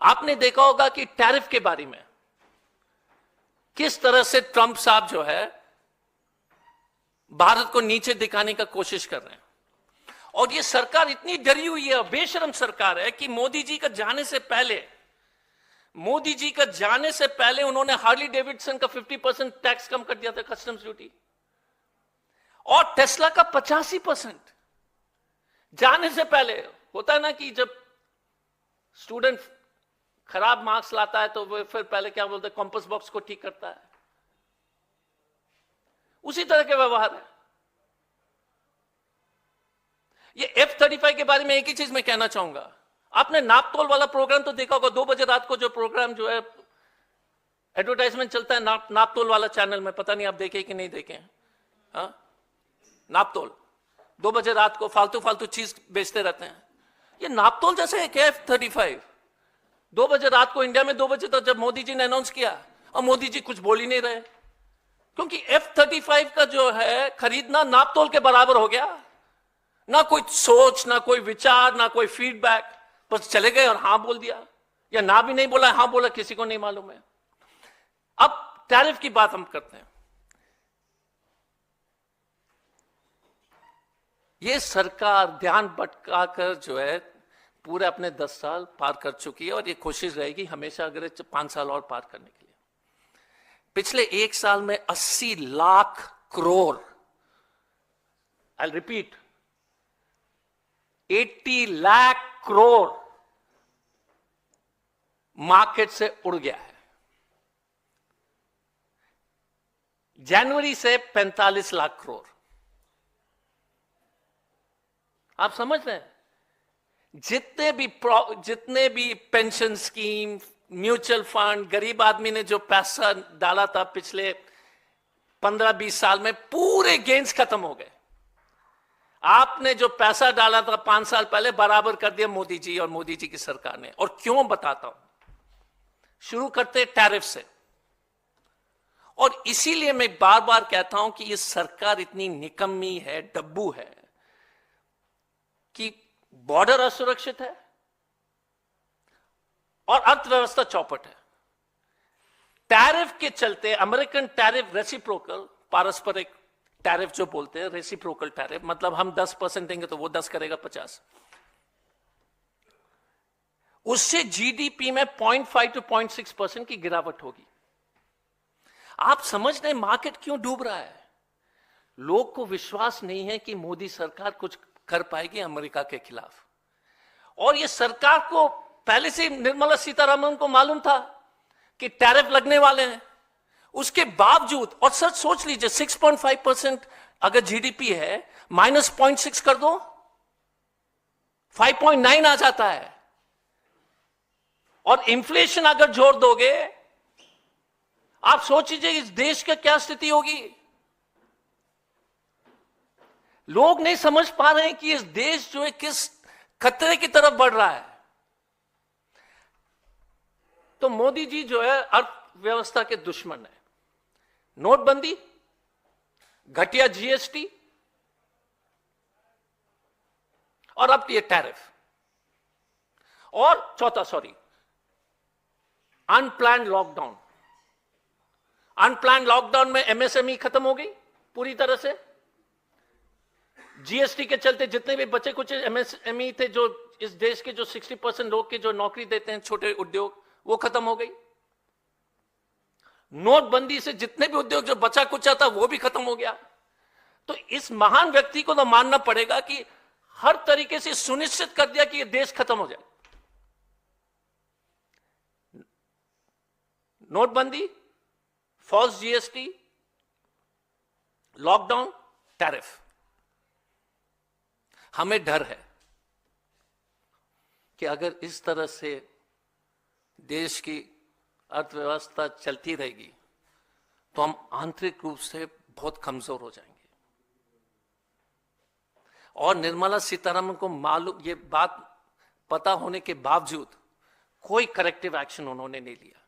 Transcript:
आपने देखा होगा कि टैरिफ के बारे में किस तरह से ट्रंप साहब जो है भारत को नीचे दिखाने का कोशिश कर रहे हैं। और ये सरकार इतनी डरी हुई है, बेशरम सरकार है कि मोदी जी का जाने से पहले उन्होंने हार्ली डेविडसन का 50% टैक्स कम कर दिया था, कस्टम्स ड्यूटी, और टेस्ला का 85%। जाने से पहले होता है ना कि जब स्टूडेंट खराब मार्क्स लाता है तो वो फिर पहले क्या बोलते हैं, कॉम्पस बॉक्स को ठीक करता है। उसी तरह के व्यवहार है। ये F-35 के बारे में एक ही चीज मैं कहना चाहूंगा, आपने नापतोल वाला प्रोग्राम तो देखा होगा। 2 बजे रात को जो प्रोग्राम जो है एडवर्टाइजमेंट चलता है नापतोल वाला चैनल में, पता नहीं आप देखे कि नहीं देखे। हाँ, नापतोल 2 बजे रात को फालतू चीज बेचते रहते हैं। ये नापतोल जैसे है क्या F-35? 2 बजे रात को इंडिया में 2 बजे तक जब मोदी जी ने अनाउंस किया, और मोदी जी कुछ बोल ही नहीं रहे, क्योंकि F-35 का जो है खरीदना नापतोल के बराबर हो गया। ना कोई सोच, ना कोई विचार, ना कोई फीडबैक, बस चले गए और हां बोल दिया, या ना भी नहीं बोला, हां बोला, किसी को नहीं मालूम है। अब टैरिफ की बात हम करते हैं। ये सरकार ध्यान भटकाकर जो है पूरे अपने 10 साल पार कर चुकी है, और ये कोशिश रहेगी हमेशा अगर 5 साल और पार करने के लिए। पिछले 1 साल में 80 lakh crore, I repeat, 80 lakh crore market से उड़ गया है। जनवरी से 45 लाख करोड़। आप समझ रहे हैं? जितने भी पेंशन स्कीम, म्यूचुअल फंड, गरीब आदमी ने जो पैसा डाला था पिछले 15-20 साल में, पूरे गेन्स खत्म हो गए। आपने जो पैसा डाला था 5 साल पहले, बराबर कर दिया मोदी जी और मोदी जी की सरकार ने। और क्यों बताता हूं। शुरू करते टैरिफ से। और इसीलिए मैं बार बार कहता हूं कि ये सरकार इतनी निकम्मी है, डब्बू है, कि बॉर्डर असुरक्षित है और अर्थव्यवस्था चौपट है। टैरिफ के चलते, अमेरिकन टैरिफ रेसिप्रोकल, पारस्परिक टैरिफ जो बोलते हैं, रेसिप्रोकल टैरिफ, मतलब हम 10% देंगे तो वो 10 करेगा 50। उससे जीडीपी में 0.5 to 0.6% की गिरावट होगी। आप समझ रहे हैं मार्केट क्यों डूब रहा है? लोग को विश्वास नहीं है कि मोदी सरकार कुछ कर पाएगी अमेरिका के खिलाफ। और ये सरकार को पहले से निर्मला सीतारमण को मालूम था कि टैरिफ लगने वाले हैं। उसके बावजूद, और सच सोच लीजिए, 6.5% अगर जीडीपी है, -0.6 कर दो, 5.9 आ जाता है। और इन्फ्लेशन अगर जोड़ दोगे, आप सोच लीजिए इस देश का क्या स्थिति होगी। लोग नहीं समझ पा रहे हैं कि इस देश जो है किस खतरे की तरफ बढ़ रहा है। तो मोदी जी जो है अर्थव्यवस्था के दुश्मन है। नोटबंदी, घटिया जीएसटी, और अब ये टैरिफ, और चौथा अनप्लान्ड लॉकडाउन। अनप्लान्ड लॉकडाउन में एमएसएमई खत्म हो गई पूरी तरह से। जीएसटी के चलते जितने भी बचे कुछ एमएसएमई थे, जो इस देश के जो 60% लोग के जो नौकरी देते हैं, छोटे उद्योग, वो खत्म हो गई। नोटबंदी से जितने भी उद्योग जो बचा कुचा था वो भी खत्म हो गया। तो इस महान व्यक्ति को तो मानना पड़ेगा कि हर तरीके से सुनिश्चित कर दिया कि ये देश खत्म हो जाए। नोटबंदी, फॉल्स जीएसटी, लॉकडाउन, टैरिफ। हमें डर है कि अगर इस तरह से देश की अर्थव्यवस्था चलती रहेगी तो हम आंतरिक रूप से बहुत कमजोर हो जाएंगे। और निर्मला सीतारमण को मालूम, ये बात पता होने के बावजूद कोई करेक्टिव एक्शन उन्होंने नहीं लिया।